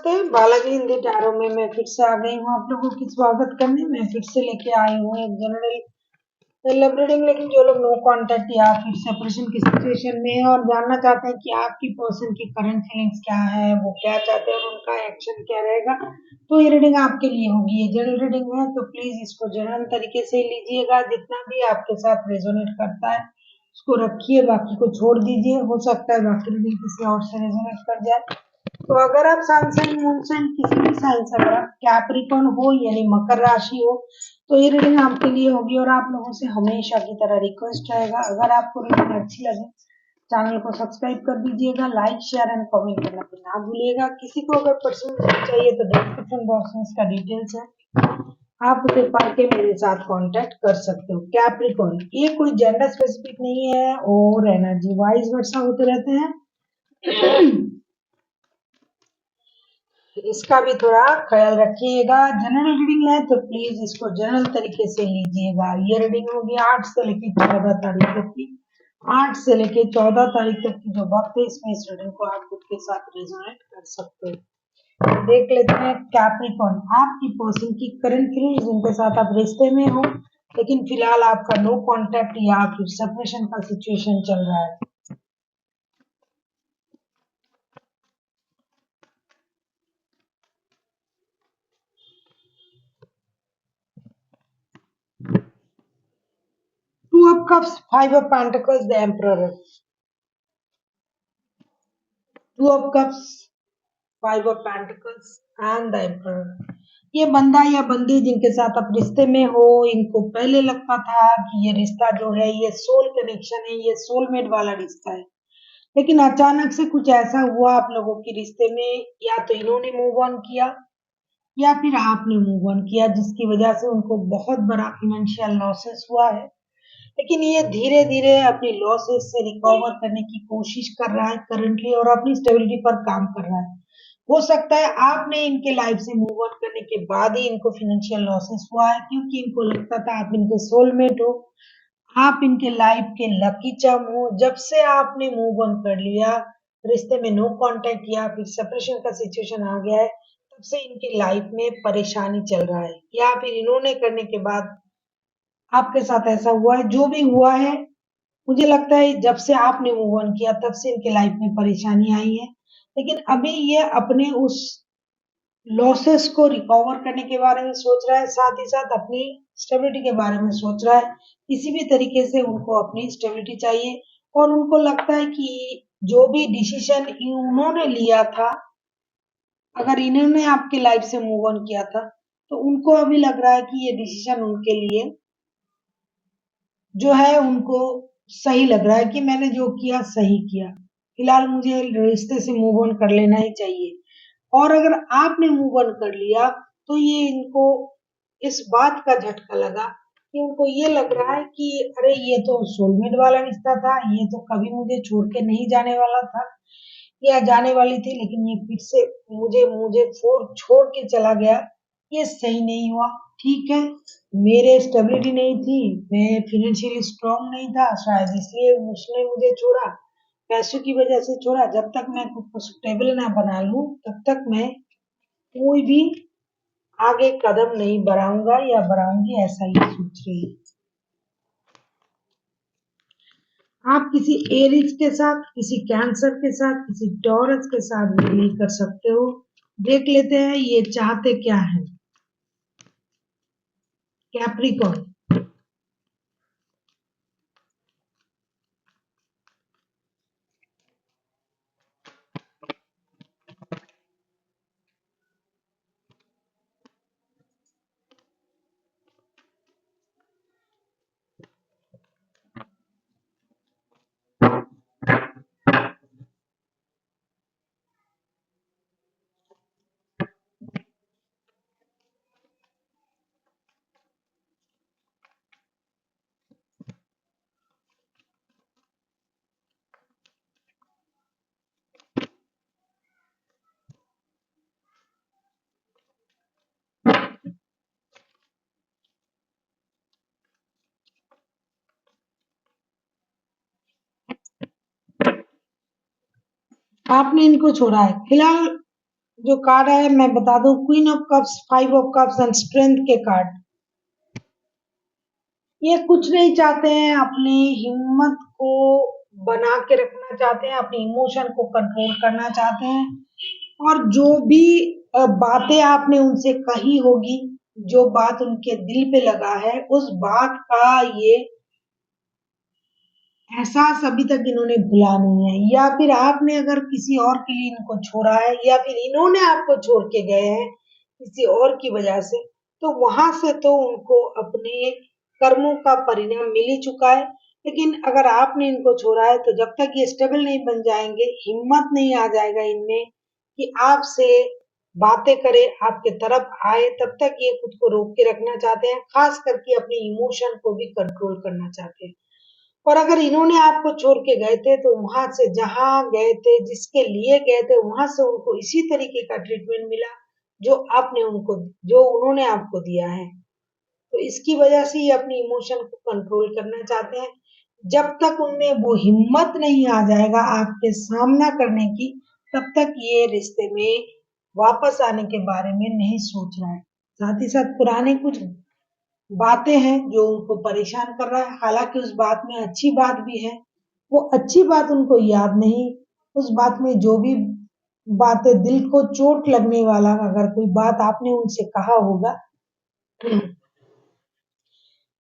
नमस्ते, बालाजी हिंदी टैरो में मैं फिर से आ गई हूँ आप लोगों की स्वागत करने। मैं फिर से लेके आई हूँ एक जनरल लव रीडिंग, लेकिन जो लोग नो कांटेक्ट या फिर सेपरेशन की सिचुएशन में है और जानना चाहते हैं कि आपकी पर्सन की करंट फीलिंग्स क्या है, वो क्या चाहते हैं और उनका एक्शन क्या रहेगा, तो ये रीडिंग आपके लिए होगी। ये जनरल रीडिंग है तो प्लीज इसको जनरल तरीके से लीजिएगा। जितना भी आपके साथ रेजोनेट करता है उसको रखिए, बाकी को छोड़ दीजिए। हो सकता है बाकी रीडिंग किसी और से रेजोनेट कर जाए। तो अगर आप सन साइन मून साइन किसी भी साइन से, अगर आप कैप्रिकॉर्न हो यानी मकर राशि हो, तो ये रीडिंग आपके लिए होगी। और आप लोगों से हमेशा की तरह रिक्वेस्ट रहेगा, अगर आपको रीडिंग अच्छी लगे चैनल को सब्सक्राइब कर दीजिएगा, लाइक शेयर एंड कमेंट करना तो ना भूलिएगा। किसी को अगर पर्सनल चाहिए तो डिस्क्रिप्शन बॉक्स में इसका डिटेल्स है, आप उसे पढ़ के मेरे साथ कांटेक्ट कर सकते हो। कैप्रिकॉर्न ये कोई जेंडर स्पेसिफिक नहीं है और एनर्जी वाइज वर्षा होते रहते हैं। इसका भी थोड़ा ख्याल रखिएगा। जनरल रीडिंग है तो प्लीज इसको जनरल तरीके से लीजिएगा। ये रीडिंग होगी 8 से लेकर 14 तारीख तक की। 8 से लेकर 14 तारीख तक की जो वक्त है, इसमें इस रीडिंग को आप खुद के साथ रेजोनेट कर सकते हो। देख लेते हैं कैप्रिकॉर्न, आपकी पर्सन की करंट फीलिंग, जिनके साथ आप रिश्ते में हो लेकिन फिलहाल आपका नो कांटेक्ट या फिर सेपरेशन का सिचुएशन चल रहा है। Two of Cups, Five of Pentacles, the Emperor. Two of Cups, Five of Pentacles and the Emperor. ये बंदा या बंदी जिनके साथ आप रिश्ते में हो, इनको पहले लगता था कि ये रिश्ता जो है ये सोल कनेक्शन है, ये सोलमेट वाला रिश्ता है, लेकिन अचानक से कुछ ऐसा हुआ आप लोगों के रिश्ते में, या तो इन्होंने मूव ऑन किया या फिर आपने मूव ऑन किया, जिसकी वजह से उनको बहुत बड़ा फाइनेंशियल लॉसेस हुआ है। लेकिन ये धीरे धीरे अपनी लॉसेस से रिकवर करने की कोशिश कर रहा है करंटली और अपनी स्टेबिलिटी पर काम कर रहा है। हो सकता है आपने इनके लाइफ से मूव ऑन करने के बाद ही इनको फाइनेंशियल लॉसेस हुआ है, क्योंकि इनको लगता था आप इनके सोलमेट हो, आप इनके लाइफ के लकी चार्म हो। जब से आपने मूव ऑन कर लिया, रिश्ते में नो कांटेक्ट या फिर सेपरेशन का सिचुएशन आ गया है, तब से इनकी लाइफ में परेशानी चल रहा है, या फिर इन्होंने करने के बाद आपके साथ ऐसा हुआ है। जो भी हुआ है, मुझे लगता है जब से आपने मूव ऑन किया तब से इनके लाइफ में परेशानी आई है। लेकिन अभी ये अपने उस लॉसेस को रिकवर करने के बारे में सोच रहा है, साथ ही साथ अपनी स्टेबिलिटी के बारे में सोच रहा है। किसी भी तरीके से उनको अपनी स्टेबिलिटी चाहिए और उनको लगता है कि जो भी डिसीजन उन्होंने लिया था, अगर इन्होंने आपकी लाइफ से मूव ऑन किया था, तो उनको अभी लग रहा है कि ये डिसीजन उनके लिए जो है उनको सही लग रहा है कि मैंने जो किया सही किया। फिलहाल मुझे रिश्ते से मूव ऑन कर लेना ही चाहिए। और अगर आपने मूव ऑन कर लिया तो ये इनको इस बात का झटका लगा कि उनको ये लग रहा है कि अरे ये तो सोलमेट वाला रिश्ता था, ये तो कभी मुझे छोड़ के नहीं जाने वाला था या जाने वाली थी, लेकिन ये फिर से मुझे मुझे छोड़ के चला गया। ये सही नहीं हुआ। ठीक है, मेरे स्टेबिलिटी नहीं थी, मैं फाइनेंशियली स्ट्रांग नहीं था, शायद इसलिए उसने मुझे छोड़ा, पैसों की वजह से छोड़ा। जब तक मैं खुद को स्टेबल ना बना लूं तब तक मैं कोई भी आगे कदम नहीं बढ़ाऊंगा या बढ़ाऊंगी, ऐसा ही सोच रही है। आप किसी एरिज के साथ, किसी कैंसर के साथ, किसी टॉरस के साथ भी डील कर सकते हो। देख लेते हैं ये चाहते क्या है। कैप्रिकॉर्न, आपने इनको छोड़ा है। फिलहाल जो कार्ड है मैं बता दूं, queen of cups, 5 of cups and strength के कार्ड। ये कुछ नहीं चाहते हैं, अपनी हिम्मत को बना के रखना चाहते हैं, अपनी इमोशन को कंट्रोल करना चाहते हैं। और जो भी बातें आपने उनसे कही होगी, जो बात उनके दिल पे लगा है, उस बात का ये एहसास अभी तक इन्होंने भुला नहीं है। या फिर आपने अगर किसी और के लिए इनको छोड़ा है, या फिर इन्होंने आपको छोड़ के गए हैं किसी और की वजह से, तो वहां से तो उनको अपने कर्मों का परिणाम मिल ही चुका है। लेकिन अगर आपने इनको छोड़ा है, तो जब तक ये स्टेबल नहीं बन जाएंगे, हिम्मत नहीं आ जाएगा इनमें कि आपसे बातें करे, आपके तरफ आए, तब तक ये खुद को रोक के रखना चाहते हैं, खास करके अपने इमोशन को भी कंट्रोल करना चाहते हैं। और अगर इन्होंने आपको छोड़ के गए थे, तो वहां से जहां गए थे, जिसके लिए गए थे, वहां से उनको इसी तरीके का ट्रीटमेंट मिला जो आपने उनको, जो उन्होंने आपको दिया है। तो इसकी वजह से ये अपनी इमोशन को कंट्रोल करना चाहते हैं। जब तक उनमें वो हिम्मत नहीं आ जाएगा आपके सामना करने की, तब तक ये रिश्ते में वापस आने के बारे में नहीं सोच रहा है। साथ ही साथ पुराने कुछ बातें हैं जो उनको परेशान कर रहा है। हालांकि उस बात में अच्छी बात भी है, वो अच्छी बात उनको याद नहीं। उस बात में जो भी बातें दिल को चोट लगने वाला, अगर कोई बात आपने उनसे कहा होगा,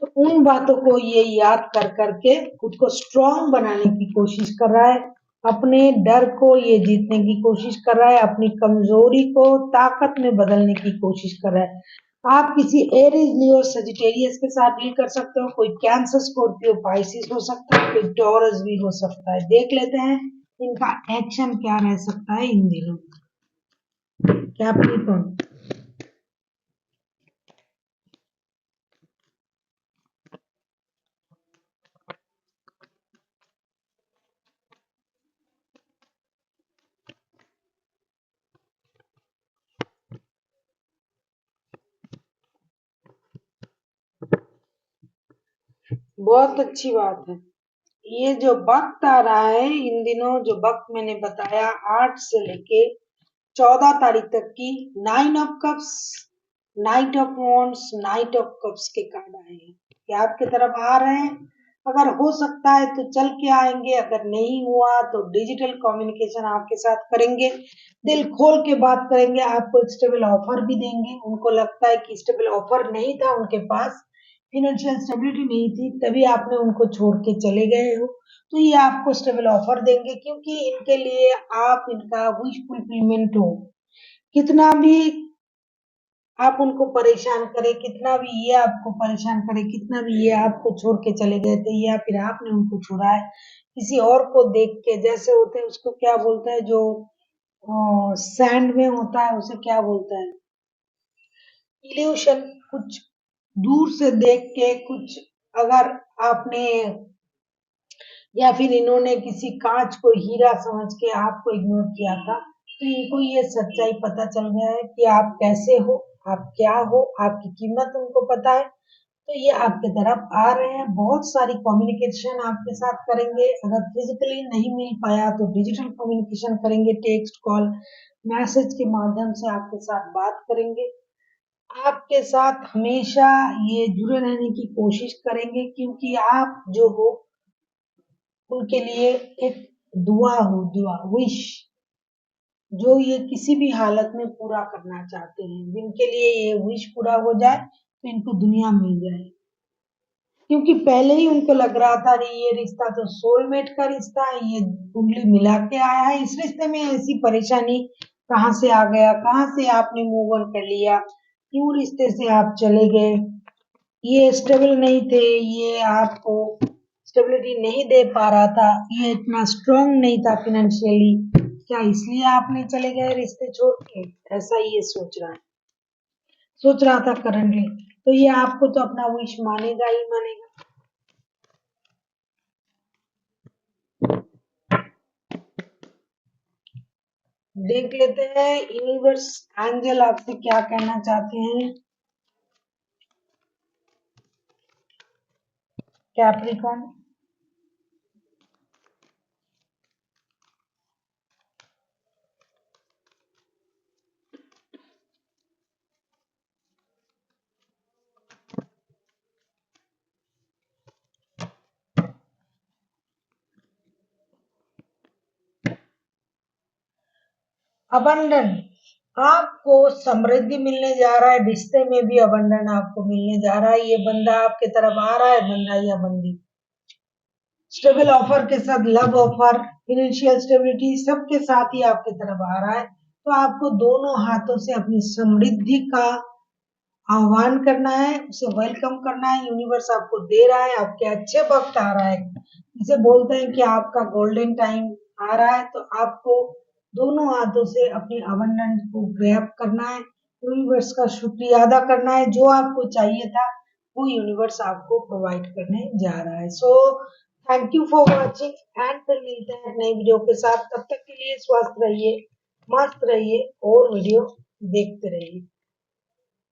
तो उन बातों को ये याद कर करके खुद को स्ट्रांग बनाने की कोशिश कर रहा है। अपने डर को ये जीतने की कोशिश कर रहा है, अपनी कमजोरी को ताकत में बदलने की कोशिश कर रहा है। आप किसी एरीज, लियो, सजिटेरियस के साथ डील कर सकते हो। कोई कैंसर, स्कॉर्पियो, पाइसिस हो सकता है, कोई टॉरस भी हो सकता है। देख लेते हैं इनका एक्शन क्या रह सकता है इन दिनों। कैप्रिकॉर्न, बहुत अच्छी बात है। ये जो वक्त आ रहा है इन दिनों, जो वक्त मैंने बताया 8 से लेके 14 तारीख तक की, 9 of cups, night of wands, night of cups के कार्ड आए हैं। ये आपके तरफ आ रहे हैं। अगर हो सकता है तो चल के आएंगे, अगर नहीं हुआ तो डिजिटल कम्युनिकेशन आपके साथ करेंगे, दिल खोल के बात करेंगे, आपको एक स्टेबल ऑफर भी देंगे। उनको लगता है कि स्टेबल ऑफर नहीं था उनके पास, फिनेंशियल स्टेबिलिटी नहीं थी, तभी आपने उनको छोड़ के चले गए हो। तो ये आपको स्टेबल ऑफर देंगे, क्योंकि इनके लिए आप इनका विश फुलफिलमेंट हो। कितना भी आप उनको परेशान करें, कितना भी ये आपको परेशान करे, कितना भी ये आपको छोड़ के चले गए थे, या फिर आपने उनको छोड़ा है किसी और को देख के, जैसे होते हैं उसको क्या बोलते हैं, जो सैंड में होता है, उसे क्या बोलते हैं, इल्यूशन। कुछ दूर से देख के, कुछ अगर आपने, या फिर इन्होंने किसी कांच को हीरा समझ के आपको इग्नोर किया था, तो इनको ये सच्चाई पता चल गया है कि आप कैसे हो, आप क्या हो, आपकी कीमत उनको पता है। तो ये आपके तरफ आ रहे हैं, बहुत सारी कम्युनिकेशन आपके साथ करेंगे। अगर फिजिकली नहीं मिल पाया तो डिजिटल कम्युनिकेशन करेंगे, टेक्स्ट, कॉल, मैसेज के माध्यम से आपके साथ बात करेंगे। आपके साथ हमेशा ये जुड़े रहने की कोशिश करेंगे, क्योंकि आप जो हो उनके लिए एक दुआ हो, दुआ, विश, जो ये किसी भी हालत में पूरा करना चाहते हैं। जिनके लिए ये विश पूरा हो जाए तो इनको दुनिया मिल जाए, क्योंकि पहले ही उनको लग रहा था कि ये रिश्ता तो सोलमेट का रिश्ता है, ये कुंडली मिला के आया है, इस रिश्ते में ऐसी परेशानी कहाँ से आ गया, कहाँ से आपने मूव ऑन कर लिया, क्यों रिश्ते से आप चले गए, ये स्टेबल नहीं थे, ये आपको स्टेबिलिटी नहीं दे पा रहा था, ये इतना स्ट्रांग नहीं था फिनेंशियली, क्या इसलिए आपने चले गए रिश्ते छोड़ के? ऐसा ये सोच रहा था करंटली। तो ये आपको तो अपना विश मानेगा ही मानेगा। देख लेते हैं यूनिवर्स, एंजल आपसे क्या कहना चाहते हैं। कैप्रिकॉन, अबंडन आपको समृद्धि मिलने जा रहा है, रिश्ते में भी अबंडन आपको मिलने जा रहा है। ये बंदा आपके तरफ आ रहा है, बंदा या बंदी स्टेबल ऑफर के साथ, लव ऑफर, फाइनेंशियल स्टेबिलिटी सबके साथ ही आपके तरफ आ रहा है। तो आपको दोनों हाथों से अपनी समृद्धि का आह्वान करना है, उसे वेलकम करना है। यूनिवर्स आपको दे रहा है, आपके अच्छे वक्त आ रहा है, जिसे बोलते हैं कि आपका गोल्डन टाइम आ रहा है। तो आपको दोनों हाथों से अपनी अबंडेंस को ग्रैब करना है, यूनिवर्स का शुक्रिया अदा करना है। जो आपको चाहिए था वो यूनिवर्स आपको प्रोवाइड करने जा रहा है। So thank you for watching and फिर मिलते हैं नई वीडियो के साथ। तब तक के लिए स्वस्थ रहिए, मस्त रहिए और वीडियो देखते रहिए।